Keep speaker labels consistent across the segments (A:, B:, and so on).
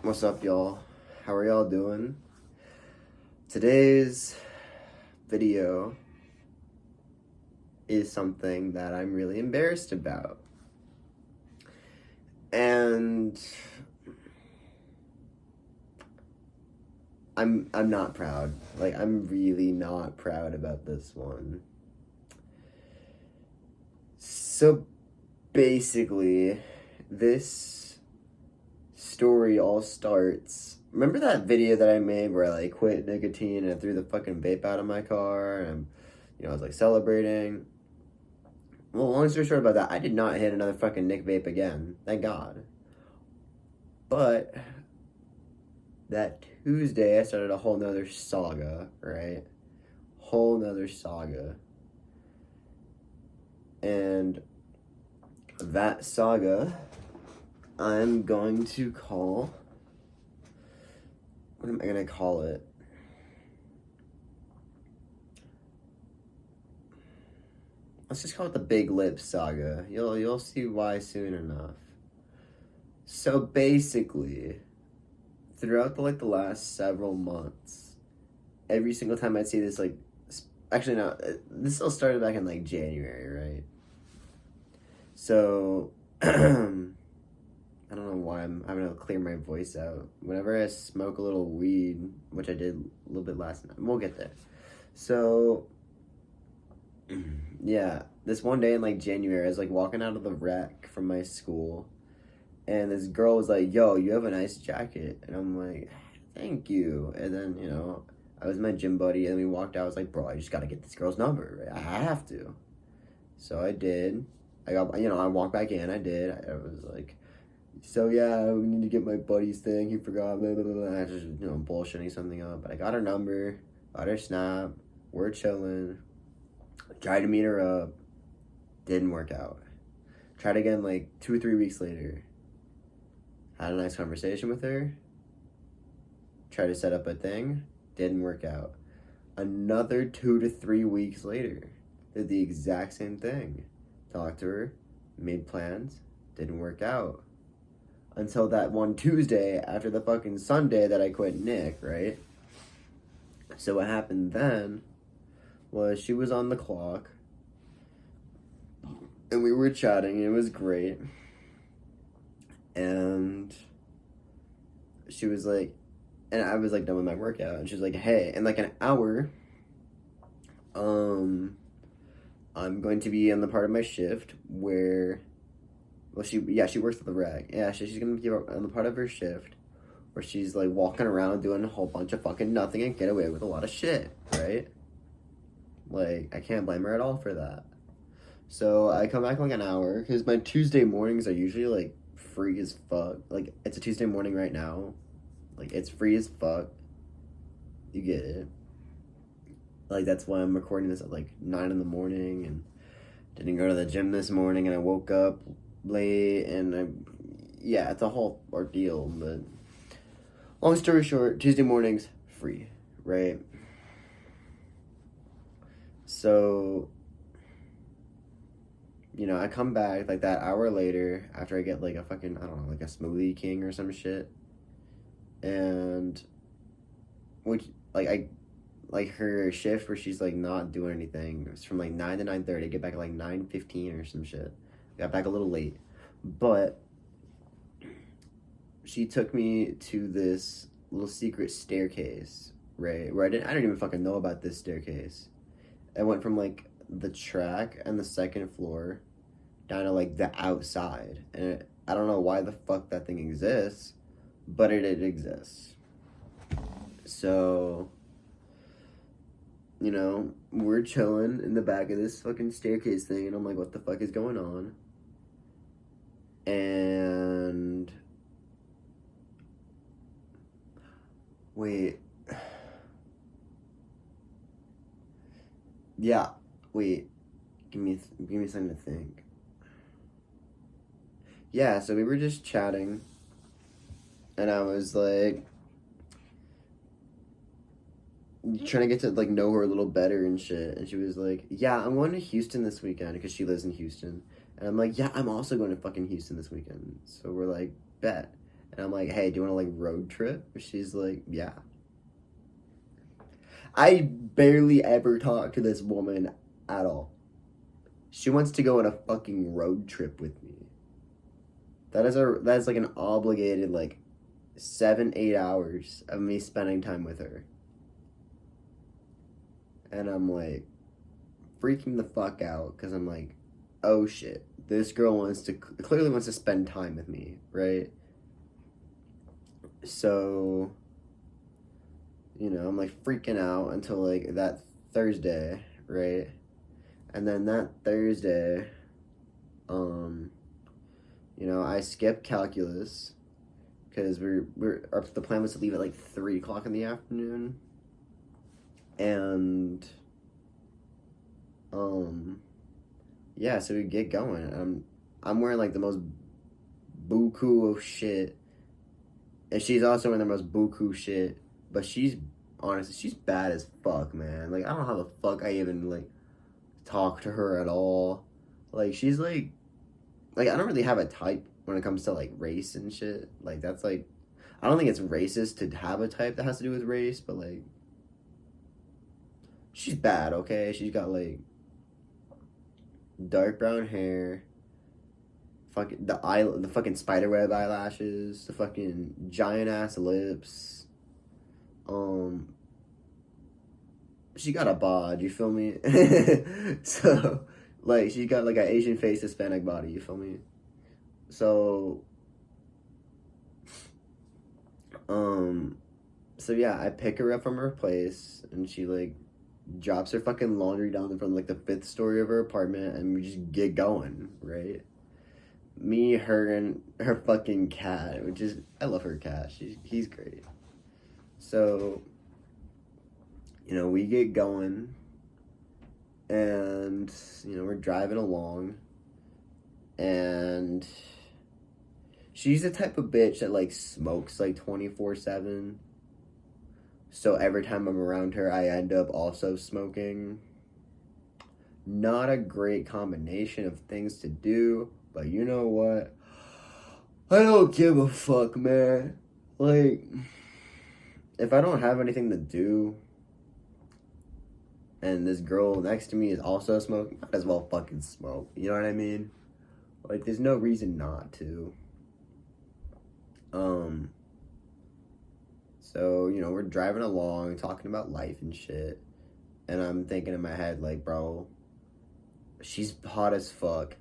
A: What's up, y'all? How are y'all doing? Today's video is something that I'm really embarrassed about. And I'm not proud. Like, I'm really not proud about this one. So basically, this story all starts. Remember that video that I made where I like quit nicotine and I threw the fucking vape out of my car and I was like celebrating? Well, long story short about that, I did not hit another fucking Nick vape again. Thank God. But that Tuesday, I started a whole nother saga, right? Whole nother saga. And that saga, I'm going to call. What am I going to call it? Let's just call it the Big Lip Saga. You'll see why soon enough. So basically, throughout the last several months, every single time I'd see this actually no, this all started back in like January, right? So I don't know why I'm having to clear my voice out. Whenever I smoke a little weed, which I did a little bit last night, we'll get there. So yeah, this one day in like January, I was like walking out of the rec from my school, and this girl was like, "Yo, you have a nice jacket," and I'm like, "Thank you." And then I was my gym buddy, and we walked out. I was like, "Bro, I just gotta get this girl's number. Right? I have to." So I did. I got I walked back in. I did. I was like, "So yeah, we need to get my buddy's thing. He forgot." Blah blah blah. I just bullshitting something up. But I got her number, got her snap. We're chilling. Tried to meet her up. Didn't work out. Tried again like 2 or 3 weeks later. Had a nice conversation with her. Tried to set up a thing. Didn't work out. Another 2 to 3 weeks later. Did the exact same thing. Talked to her. Made plans. Didn't work out. Until that one Tuesday after the fucking Sunday that I quit Nick, right? So what happened then was she was on the clock and we were chatting and it was great. And she was like, and I was like done with my workout, and she was like, "Hey, in like an hour, I'm going to be on the part of my shift where, well, she works at the rec. Yeah, she's gonna be on the part of her shift where she's like walking around doing a whole bunch of fucking nothing and get away with a lot of shit, right? Like, I can't blame her at all for that. So I come back in like an hour because my Tuesday mornings are usually like free as fuck. Like, it's a Tuesday morning right now. Like, it's free as fuck. You get it. Like, that's why I'm recording this at like 9 in the morning and didn't go to the gym this morning and I woke up late and yeah, it's a whole ordeal. But long story short, Tuesday mornings, free, right? So, I come back like that hour later after I get like a fucking, I don't know, like a Smoothie King or some shit. And which like her shift where she's like not doing anything. It's from like 9 to 9:30. Get back at like 9:15 or some shit. Got back a little late, but she took me to this little secret staircase, right? Where I didn't even fucking know about this staircase. I went from like the track and the second floor down to like the outside, and I don't know why the fuck that thing exists, but it exists. So, we're chilling in the back of this fucking staircase thing, and I'm like, what the fuck is going on? And wait. Yeah, wait. Give me something to think. Yeah, so we were just chatting, and I was like trying to get to like know her a little better and shit. And she was like, "Yeah, I'm going to Houston this weekend," because she lives in Houston. And I'm like, "Yeah, I'm also going to fucking Houston this weekend." So we're like, "Bet." And I'm like, hey, do you want to like road trip? She's like, yeah. I barely ever talk to this woman at all. She wants to go on a fucking road trip with me. That is like an obligated like 7-8 hours of me spending time with her. And I'm like freaking the fuck out because I'm like, oh shit, this girl clearly wants to spend time with me, right? So, I'm like freaking out until like that Thursday, right? And then that Thursday, I skipped calculus because the plan was to leave at like 3 o'clock in the afternoon, and yeah, so we get going. I'm wearing like the most buku of shit, and she's also wearing the most buku shit. But she's bad as fuck, man. Like I don't know how the fuck I even like talk to her at all. Like she's like I don't really have a type when it comes to like race and shit. Like that's like I don't think it's racist to have a type that has to do with race, but like she's bad, okay? She's got like dark brown hair, the fucking spiderweb eyelashes, the fucking giant ass lips. She got a bod, you feel me? So like she got like an Asian face, Hispanic body, you feel me? So so yeah, I pick her up from her place and she like drops her fucking laundry down from like the 5th story of her apartment and we just get going, right? Me, her, and her fucking cat, I love her cat. He's great. So, we get going and, we're driving along and she's the type of bitch that like smokes like 24/7. So every time I'm around her, I end up also smoking. Not a great combination of things to do, but you know what? I don't give a fuck, man. Like, if I don't have anything to do, and this girl next to me is also smoking, might as well fucking smoke. You know what I mean? Like, there's no reason not to. So, we're driving along, talking about life and shit. And I'm thinking in my head, like, bro, she's hot as fuck.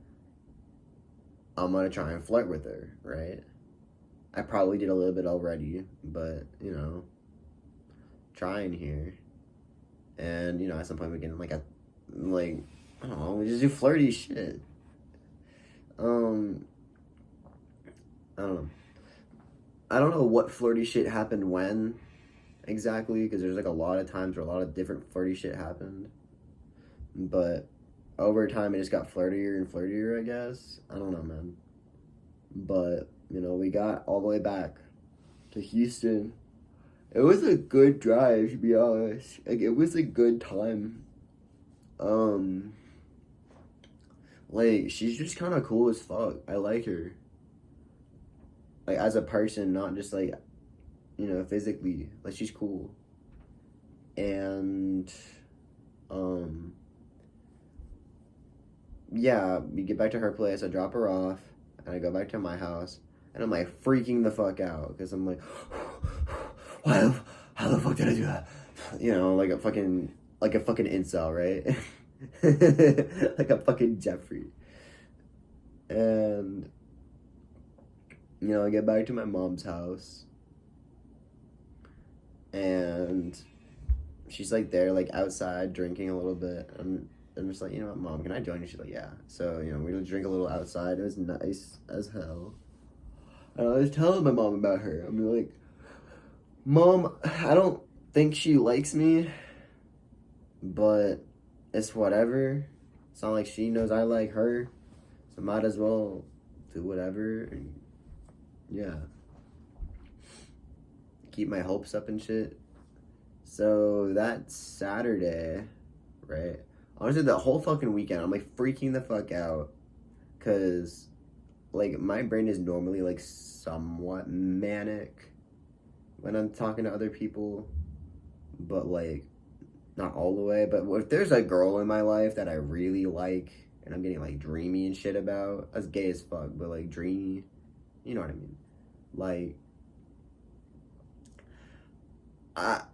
A: I'm gonna try and flirt with her, right? I probably did a little bit already, but, trying here. And, at some point we get in I don't know, we just do flirty shit. I don't know. I don't know what flirty shit happened when exactly, because there's like a lot of times where a lot of different flirty shit happened. But over time, it just got flirtier and flirtier, I guess. I don't know, man. But, we got all the way back to Houston. It was a good drive, to be honest. Like, it was a good time. Like, she's just kind of cool as fuck. I like her. Like, as a person, not just, like, physically. Like, she's cool. And, yeah, we get back to her place, I drop her off, and I go back to my house, and I'm, like, freaking the fuck out, because I'm like, how the fuck did I do that? Like a fucking incel, right? Like a fucking Jeffrey. And, I get back to my mom's house, and she's, like, there, like, outside, drinking a little bit, and I'm just like, what, Mom, can I join you? She's like, yeah. So, we would drink a little outside. It was nice as hell. And I was telling my mom about her. I'm like, Mom, I don't think she likes me, but it's whatever. It's not like she knows I like her, so might as well do whatever, and yeah. Keep my hopes up and shit. So that Saturday, right? Honestly, the whole fucking weekend, I'm like freaking the fuck out, cause like, my brain is normally, like, somewhat manic when I'm talking to other people, but, like, not all the way. But if there's a girl in my life that I really like, and I'm getting, like, dreamy and shit about, as gay as fuck, but, like, dreamy, you know what I mean? Like,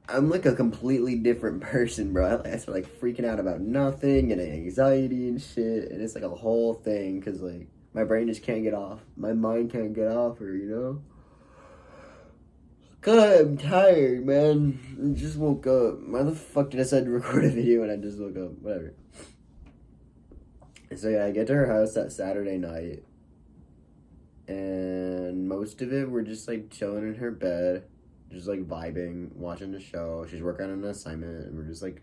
A: I'm like a completely different person, bro. I start like freaking out about nothing and anxiety and shit, and it's like a whole thing because like my brain just can't get off, my mind can't get off her, you know. God, I'm tired, man. I just woke up. Why the fuck did I decide to record a video when I just woke up? Whatever. So yeah, I get to her house that Saturday night, and most of it we're just like chilling in her bed, just like vibing, watching the show. She's working on an assignment, and we're just like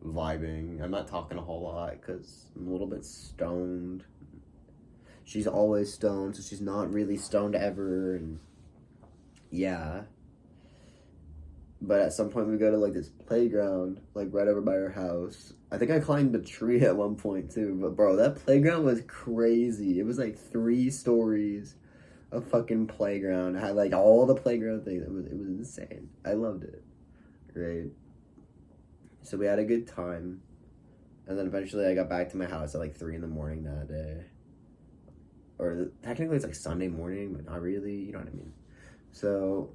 A: vibing. I'm not talking a whole lot because I'm a little bit stoned. She's always stoned, so she's not really stoned ever, and yeah. But at some point we go to like this playground, like right over by her house. I think I climbed a tree at one point too, but bro, that playground was crazy. It was like 3 stories of fucking playground. It had like all the playground things. It was insane. I loved it. Right. So we had a good time. And then eventually I got back to my house at like 3 in the morning that day. Or technically it's like Sunday morning, but not really, you know what I mean. So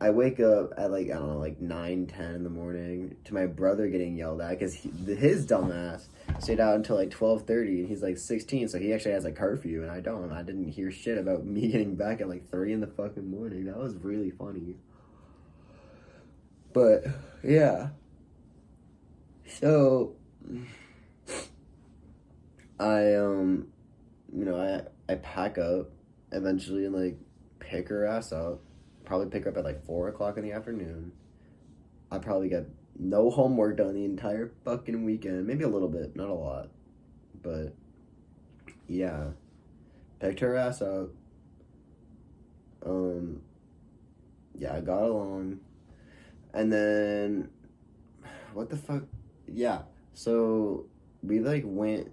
A: I wake up at like, I don't know, like 9, 10 in the morning to my brother getting yelled at because his dumbass stayed out until like 12:30 and he's like 16, so he actually has a curfew and I don't. I didn't hear shit about me getting back at like 3 in the fucking morning. That was really funny. But yeah. So I pack up eventually and like pick her ass up. Probably pick her up at like 4 o'clock in the afternoon. I probably get no homework done the entire fucking weekend. Maybe a little bit, not a lot. But yeah. Picked her ass up. Yeah, I got along. And then what the fuck? Yeah. So we like went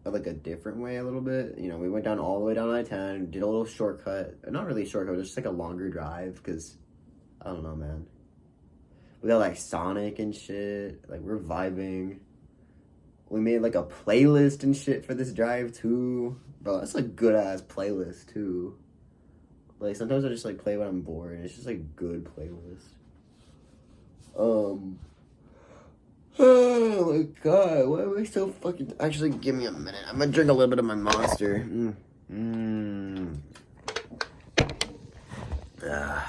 A: like a different way a little bit. You know, we went down all the way down I-10, did a little shortcut. Not really a shortcut, just like a longer drive because I don't know, man. We got like Sonic and shit. Like we're vibing. We made like a playlist and shit for this drive too. Bro, that's a good ass playlist too. Like sometimes I just like play when I'm bored and it's just like good playlist. Oh my god, why am I so fucking... Actually, give me a minute. I'm gonna drink a little bit of my Monster.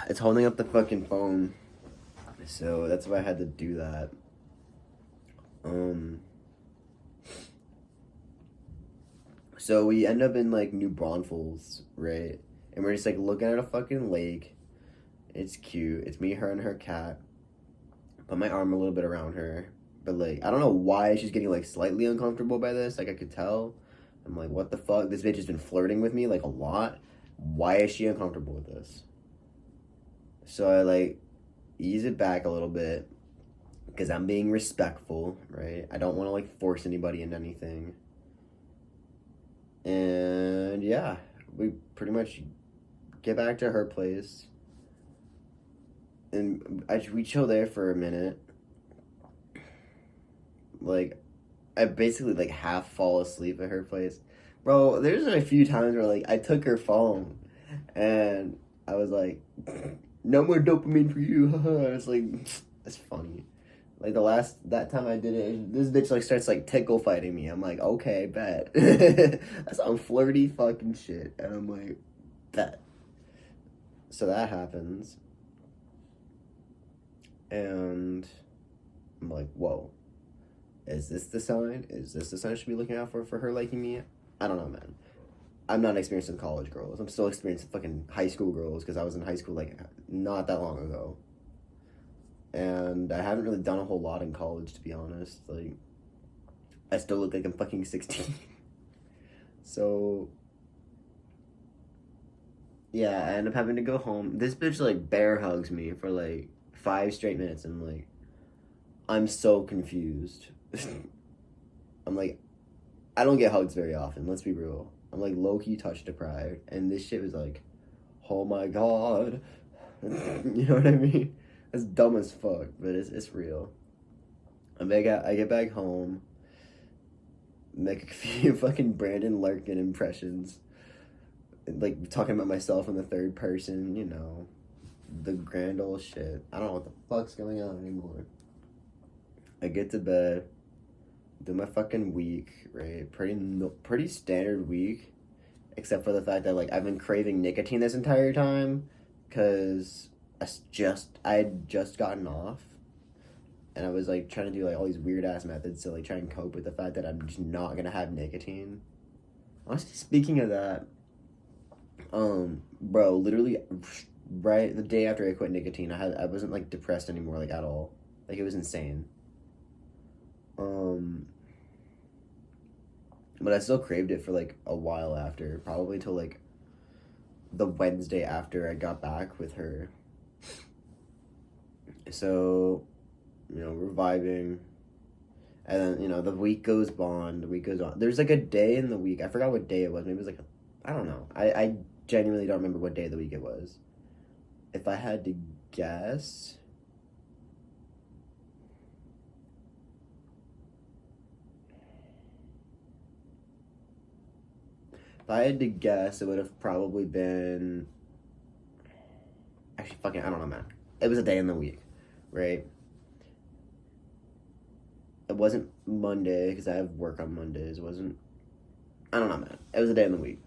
A: It's holding up the fucking phone. So that's why I had to do that. So we end up in like New Braunfels, right? And we're just like looking at a fucking lake. It's cute. It's me, her, and her cat. Put my arm a little bit around her. But, like, I don't know why she's getting, like, slightly uncomfortable by this. Like, I could tell. I'm like, what the fuck? This bitch has been flirting with me, like, a lot. Why is she uncomfortable with this? So I, like, ease it back a little bit. Because I'm being respectful, right? I don't want to, like, force anybody into anything. And, yeah. We pretty much get back to her place. And we chill there for a minute. Like, I basically, like, half fall asleep at her place. Bro, there's a few times where, like, I took her phone, and I was like, no more dopamine for you, It's like, that's funny. Like, that time I did it, this bitch, like, starts, like, tickle fighting me. I'm like, okay, bet. That's some flirty fucking shit. And I'm like, bet. So that happens. And I'm like, whoa. Is this the sign? Is this the sign I should be looking out for her liking me? I don't know, man. I'm not experienced with college girls. I'm still experienced with fucking high school girls because I was in high school, like, not that long ago. And I haven't really done a whole lot in college, to be honest. Like, I still look like I'm fucking 16. So, yeah, I end up having to go home. This bitch, like, bear hugs me for, like, 5 straight minutes. And, like, I'm so confused. I'm like, I don't get hugs very often, let's be real. I'm like low-key touch deprived, and this shit was like, oh my god. You know what I mean? It's dumb as fuck, but it's real. I get back home, make a few fucking Brandon Larkin impressions, like talking about myself in the third person, you know, the grand old shit. I don't know what the fuck's going on anymore. I get to bed, do my fucking week, right? Pretty standard week, except for the fact that like I've been craving nicotine this entire time, cause I had just gotten off, and I was like trying to do like all these weird ass methods to like try and cope with the fact that I'm just not gonna have nicotine. Honestly, speaking of that, bro, literally, right the day after I quit nicotine, I wasn't like depressed anymore, like at all. Like it was insane. But I still craved it for like a while after, probably till like the Wednesday after I got back with her. So, you know, we're vibing. And then, you know, the week goes on. There's like a day in the week. I forgot what day it was. Maybe it was like, I don't know. I genuinely don't remember what day of the week it was. If I had to guess, it would have probably been. Actually, fucking, I don't know, man. It was a day in the week, right? It wasn't Monday, because I have work on Mondays. It wasn't. I don't know, man. It was a day in the week.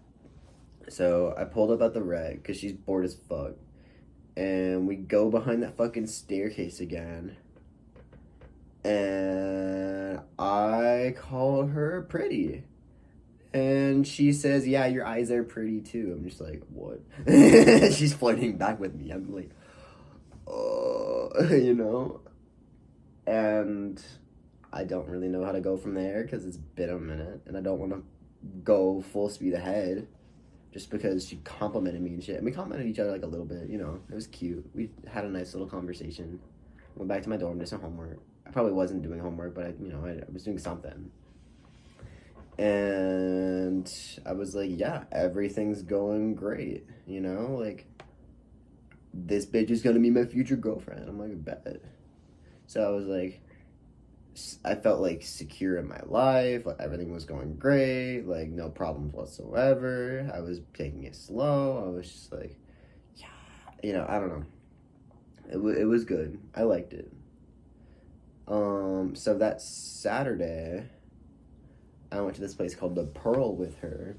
A: So I pulled up at the rec, because she's bored as fuck. And we go behind that fucking staircase again. And I call her pretty. And she says, yeah, your eyes are pretty too. I'm just like, what? She's flirting back with me. I'm like, oh, you know? And I don't really know how to go from there because it's been a minute. And I don't want to go full speed ahead just because she complimented me and shit. And we complimented each other like a little bit, you know? It was cute. We had a nice little conversation. Went back to my dorm, did some homework. I probably wasn't doing homework, but I was doing something. And I was like, yeah, everything's going great, you know? Like, this bitch is gonna be my future girlfriend. I'm like, bet. So I was like, I felt like secure in my life, like everything was going great, like no problems whatsoever. I was taking it slow. I was just like, yeah, you know, I don't know. It was good. I liked it. So that Saturday, I went to this place called The Pearl with her.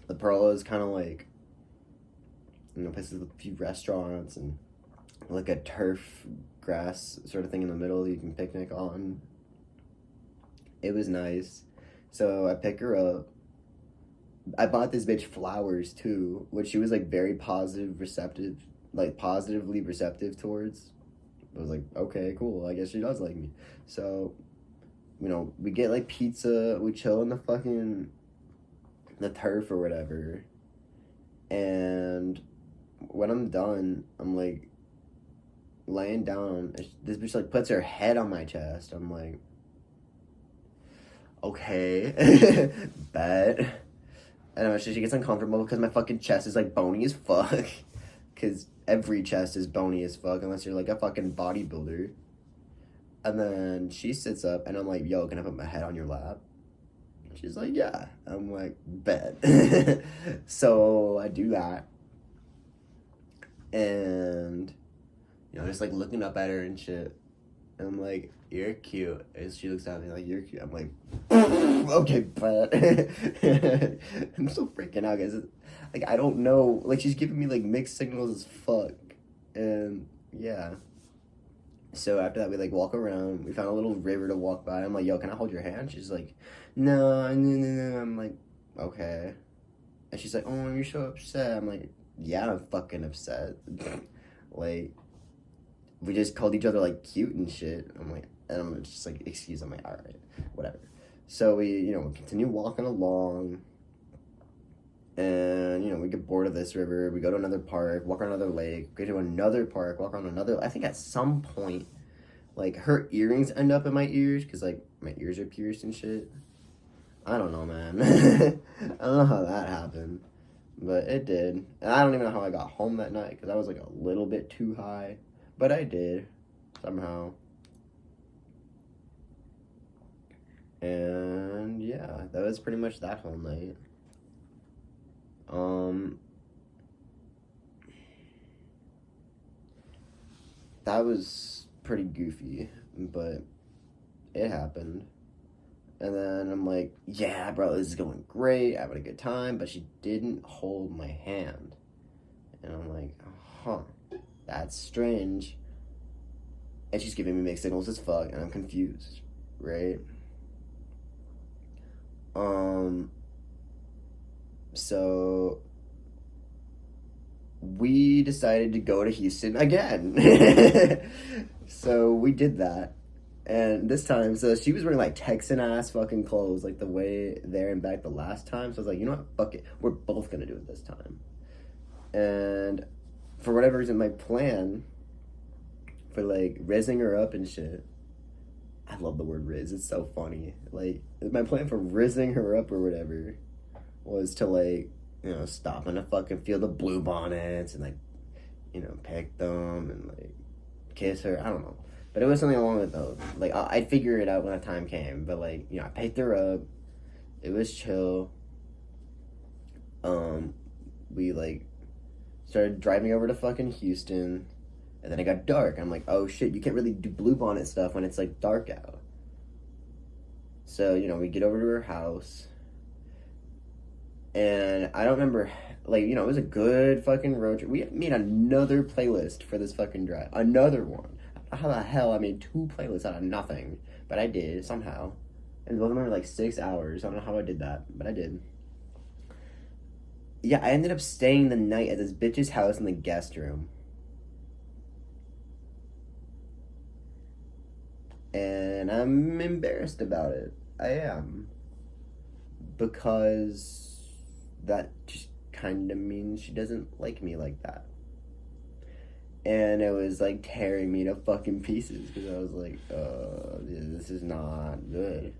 A: The Pearl is kind of like, you know, places with a few restaurants and like a turf grass sort of thing in the middle that you can picnic on. It was nice. So I pick her up. I bought this bitch flowers too, which she was like very positively receptive towards. I was like, okay, cool. I guess she does like me. So, you know, we get like pizza, we chill in the turf or whatever. And when I'm done, I'm like laying down. This bitch like puts her head on my chest. I'm like, okay, bet. And eventually she gets uncomfortable because my fucking chest is like bony as fuck. Because every chest is bony as fuck unless you're like a fucking bodybuilder. And then she sits up and I'm like, yo, can I put my head on your lap? She's like, yeah. I'm like, bet. So I do that. And, you know, just like looking up at her and shit. And I'm like, you're cute. And she looks at me like, you're cute. I'm like, okay, bet. I'm so freaking out, guys. Like, I don't know. Like, she's giving me like mixed signals as fuck. And yeah. So after that, we like walk around. We found a little river to walk by. I'm like, yo, can I hold your hand? She's like, no. I'm like, okay. And she's like, oh, you're so upset. I'm like, yeah, I'm fucking upset. Like, we just called each other like cute and shit. I'm like, and I'm just like, excuse. I'm like, all right, whatever. So we, you know, we continue walking along. And, you know, we get bored of this river. We go to another park, walk around another lake, go to another park, walk around another. I think at some point, like, her earrings end up in my ears because, like, my ears are pierced and shit. I don't know, man. I don't know how that happened, but it did. And I don't even know how I got home that night because I was like a little bit too high, but I did somehow. And yeah, that was pretty much that whole night. That was pretty goofy, but it happened. And then I'm like, yeah, bro, this is going great. Having a good time. But she didn't hold my hand. And I'm like, huh, that's strange. And she's giving me mixed signals as fuck, and I'm confused, right? So we decided to go to Houston again. So we did that. And this time, so she was wearing like Texan ass fucking clothes, like the way there and back the last time. So I was like, you know what? Fuck it. We're both gonna do it this time. And for whatever reason, my plan for like rizzing her up and shit. I love the word rizz. It's so funny. Like, my plan for rizzing her up or whatever was to like, stop in a fucking field of blue bonnets and like, pick them and like kiss her. I don't know. But it was something along with those. Like, I'd figure it out when the time came. But, like, I picked her up. It was chill. We, like, started driving over to fucking Houston. And then it got dark. I'm like, oh, shit, you can't really do bluebonnet stuff when it's, like, dark out. So, we get over to her house. And I don't remember, like, it was a good fucking road trip. We made another playlist for this fucking drive. Another one. How the hell I made 2 playlists out of nothing? But I did, somehow. And both of them were like 6 hours. I don't know how I did that, but I did. Yeah, I ended up staying the night at this bitch's house in the guest room. And I'm embarrassed about it. I am. Because that just kind of means she doesn't like me like that. And it was like tearing me to fucking pieces because I was like, this is not good.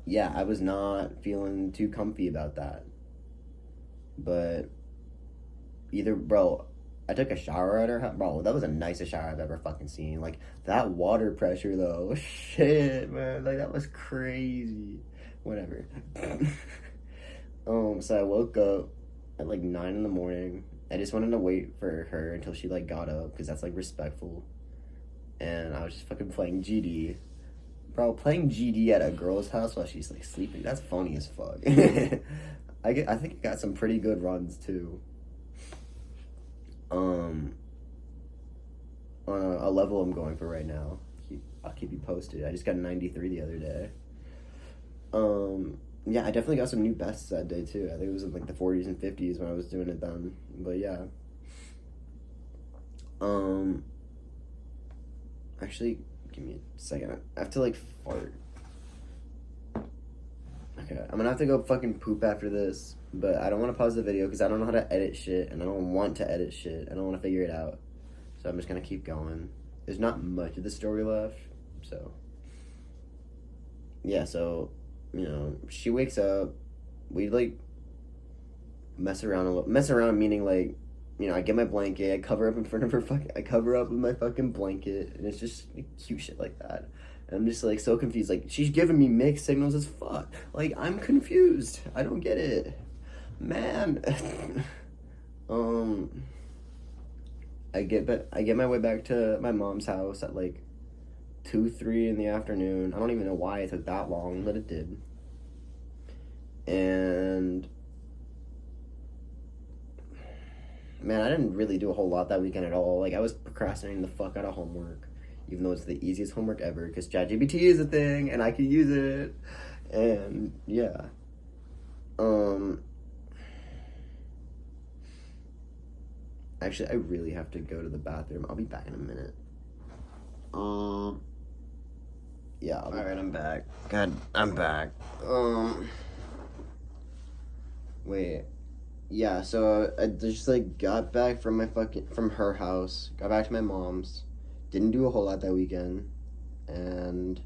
A: Yeah, I was not feeling too comfy about that. But bro, I took a shower at her house. Bro, that was the nicest shower I've ever fucking seen. Like, that water pressure, though. Shit, man. Like, that was crazy. Whatever. So I woke up at like 9 in the morning. I just wanted to wait for her until she like got up because that's like respectful. And I was just fucking playing GD. Bro, playing GD at a girl's house while she's like sleeping, that's funny as fuck. I think I got some pretty good runs too. On a level I'm going for right now. I'll keep you posted. I just got a 93 the other day. Yeah, I definitely got some new bests that day too. I think it was in like the 40s and 50s when I was doing it then. But yeah. Actually, give me a second. I have to like fart. Okay, I'm gonna have to go fucking poop after this. But I don't want to pause the video because I don't know how to edit shit. And I don't want to edit shit. I don't want to figure it out. So I'm just gonna keep going. There's not much of the story left. So. Yeah, so. She wakes up, we like mess around a little. Mess around meaning like, I get my blanket, I cover up in front of her I cover up with my fucking blanket, and it's just like, cute shit like that. And I'm just like so confused. Like, she's giving me mixed signals as fuck. Like, I'm confused. I don't get it, man. I get my way back to my mom's house at like 2-3 in the afternoon. I don't even know why it took that long, but it did. And man, I didn't really do a whole lot that weekend at all. Like, I was procrastinating the fuck out of homework, even though it's the easiest homework ever because ChatGPT is a thing and I could use it. And yeah. Actually, I really have to go to the bathroom. I'll be back in a minute. Yeah. Alright, I'm back. God, I'm back. Wait. Yeah, so I just like got back from from her house, got back to my mom's, didn't do a whole lot that weekend, and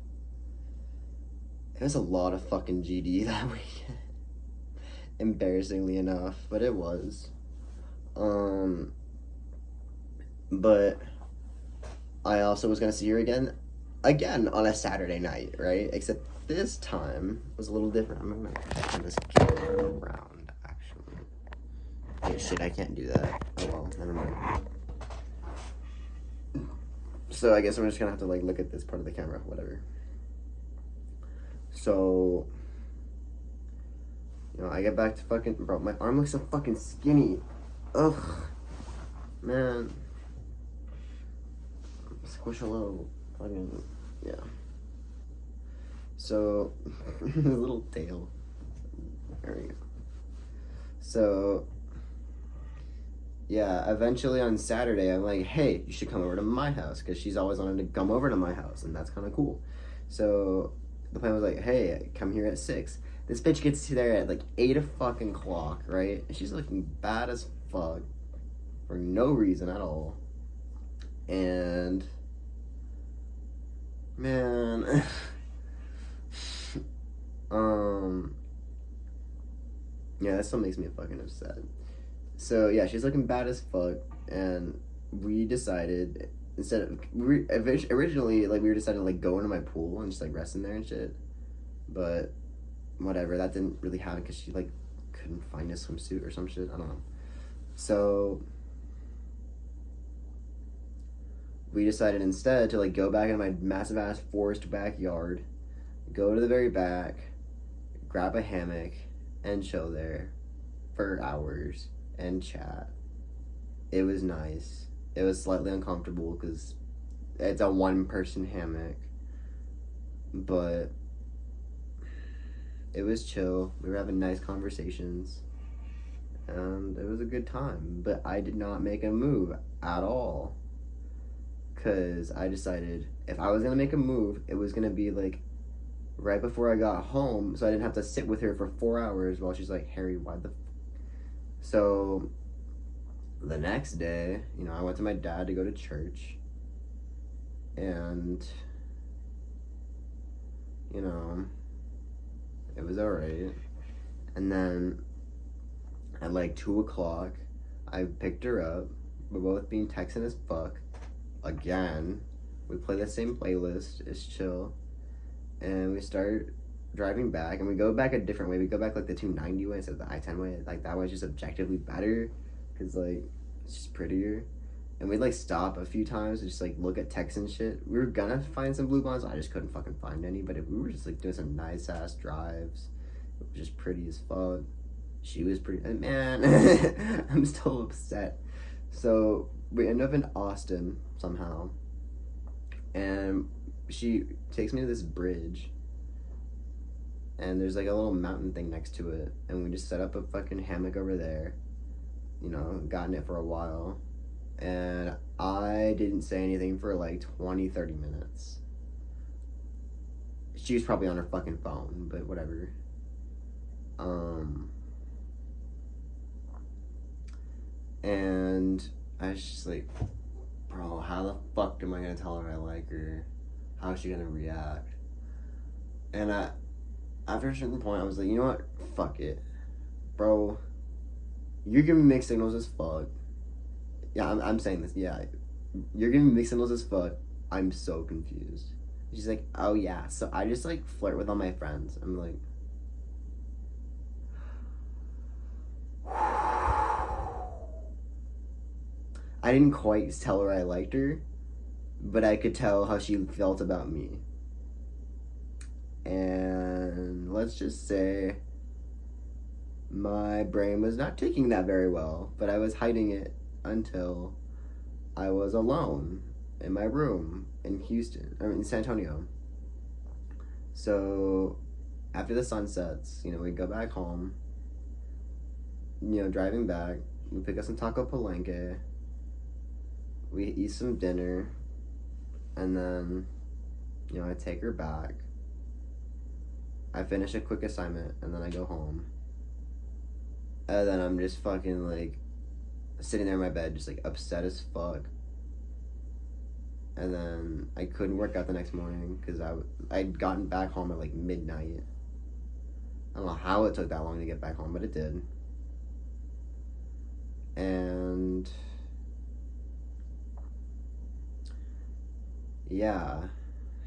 A: It was a lot of fucking GD that weekend. Embarrassingly enough, but it was. But I also was gonna see her again on a Saturday night, right? Except this time was a little different. I'm gonna turn this camera around, actually. Oh shit, I can't do that. Oh well, never mind. So I guess I'm just gonna have to like look at this part of the camera, whatever. So, you know, I get back to fucking, bro, my arm looks so fucking skinny. Ugh, man. Squish a little, fucking, yeah. So, little tail. There we go. So, yeah, eventually on Saturday, I'm like, hey, you should come over to my house, because she's always wanted to come over to my house, and that's kind of cool. So, the plan was like, hey, come here at 6. This bitch gets to there at like 8 o'clock, right? And she's looking bad as fuck for no reason at all. And man, yeah, that still makes me fucking upset. So yeah, she's looking bad as fuck, and we decided originally like we were decided to like go into my pool and just like rest in there and shit, but whatever, that didn't really happen because she like couldn't find a swimsuit or some shit. I don't know. So we decided instead to like go back into my massive ass forest backyard, go to the very back, grab a hammock, and chill there for hours and chat. It was nice. It was slightly uncomfortable because it's a one-person hammock, but it was chill. We were having nice conversations, and it was a good time. But I did not make a move at all, because I decided if I was going to make a move, it was going to be like right before I got home, so I didn't have to sit with her for 4 hours while she's like, Harry, why the So the next day, you know, I went to my dad to go to church, and you know, it was alright. And then at like 2 o'clock, I picked her up. We're both being Texan as fuck. Again, we play the same playlist. It's chill. And we start driving back, and we go back a different way. We go back like the 290 way instead of the I-10 way. Like that one's just objectively better, because like it's just prettier. And we'd like stop a few times to just like look at Texan shit. We were gonna find some blue bonds, I just couldn't fucking find any. But if we were just like doing some nice ass drives, it was just pretty as fuck. She was pretty, man. I'm still upset. So we end up in Austin somehow, and she takes me to this bridge, and there's like a little mountain thing next to it, and we just set up a fucking hammock over there, you know, got in it for a while, and I didn't say anything for like 20-30 minutes. She was probably on her fucking phone, but whatever. And I was just like, bro, how the fuck am I gonna tell her I like her? How is she gonna react? And after a certain point, I was like, you know what? Fuck it. Bro, you're giving me mixed signals as fuck. Yeah, I'm saying this. Yeah, you're giving me mixed signals as fuck. I'm so confused. She's like, oh yeah. So I just like flirt with all my friends. I'm like, I didn't quite tell her I liked her, but I could tell how she felt about me. And let's just say my brain was not taking that very well, but I was hiding it until I was alone in my room in in San Antonio. So after the sun sets, you know, we go back home, you know, driving back, we pick up some taco palenque, we eat some dinner, and then, you know, I take her back. I finish a quick assignment, and then I go home. And then I'm just fucking, like, sitting there in my bed, just, like, upset as fuck. And then I couldn't work out the next morning because I'd gotten back home at like midnight. I don't know how it took that long to get back home, but it did. And yeah,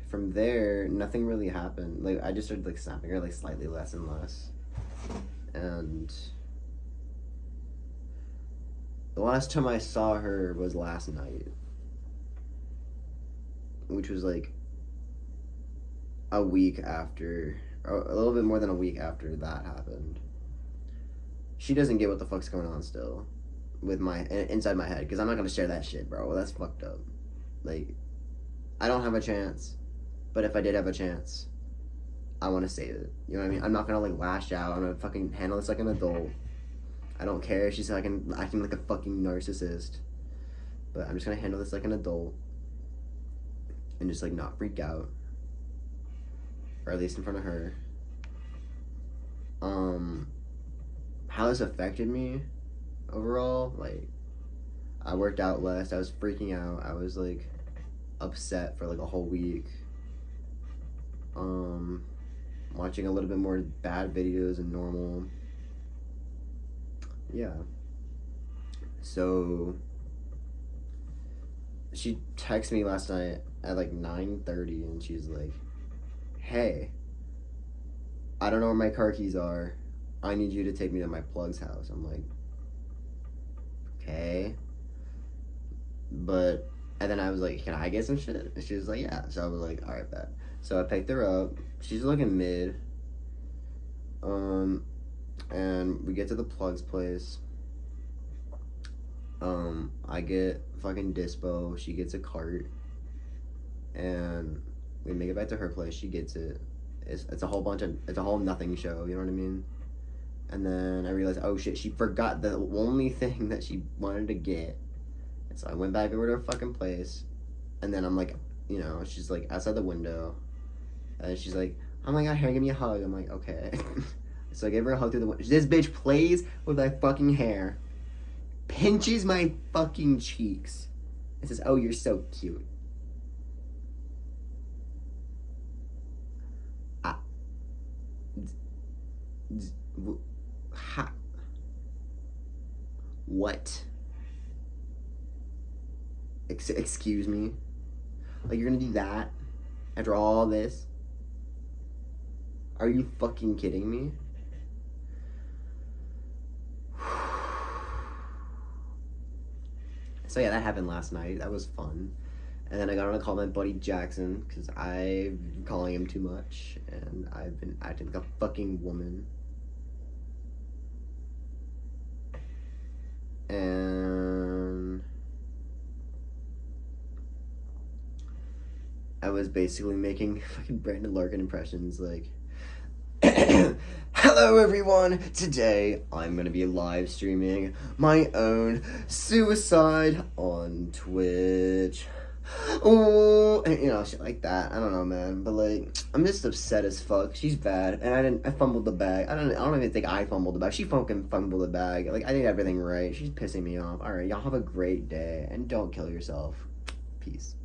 A: from there, nothing really happened. Like, I just started like snapping her like slightly less and less. And the last time I saw her was last night, which was like a week after, or a little bit more than a week after that happened. She doesn't get what the fuck's going on still with my inside my head, because I'm not gonna share that shit, bro. That's fucked up. Like, I don't have a chance, but if I did have a chance, I want to save it. You know what I mean? I'm not gonna like lash out. I'm gonna fucking handle this like an adult. I don't care if she's like acting like a fucking narcissist, but I'm just gonna handle this like an adult and just like not freak out, or at least in front of her. How this affected me overall, like, I worked out less. I was freaking out. I was like upset for like a whole week. Watching a little bit more bad videos than normal. Yeah. So she texted me last night at like 9:30 and she's like, "Hey, I don't know where my car keys are. I need you to take me to my plug's house." I'm like, okay. But, and then I was like, "Can I get some shit?" And she was like, "Yeah." So I was like, alright, bet. So I picked her up. She's looking mid. And we get to the plug's place. I get fucking dispo. She gets a cart. And we make it back to her place. She gets it. It's a whole nothing show, you know what I mean? And then I realized, oh shit, she forgot the only thing that she wanted to get. And so I went back over to her fucking place. And then I'm like, you know, she's like outside the window. And she's like, "Oh my god, here, give me a hug." I'm like, okay. So I gave her a hug through the window. This bitch plays with my fucking hair, pinches my fucking cheeks, and says, "Oh, you're so cute." What? Excuse me? Like, you're gonna do that after all this? Are you fucking kidding me? So yeah, that happened last night. That was fun. And then I got on a call with my buddy Jackson, because I've been calling him too much, and I've been acting like a fucking woman. And I was basically making fucking Brandon Larkin impressions, like, "Hello everyone, today I'm gonna be live streaming my own suicide on Twitch." Oh, and, you know, shit like that. I don't know, man, but like, I'm just upset as fuck. She's bad, and I fumbled the bag. I don't even think I fumbled the bag. She fucking fumbled the bag. Like, I did everything right. She's pissing me off. Alright, y'all have a great day, and don't kill yourself. Peace.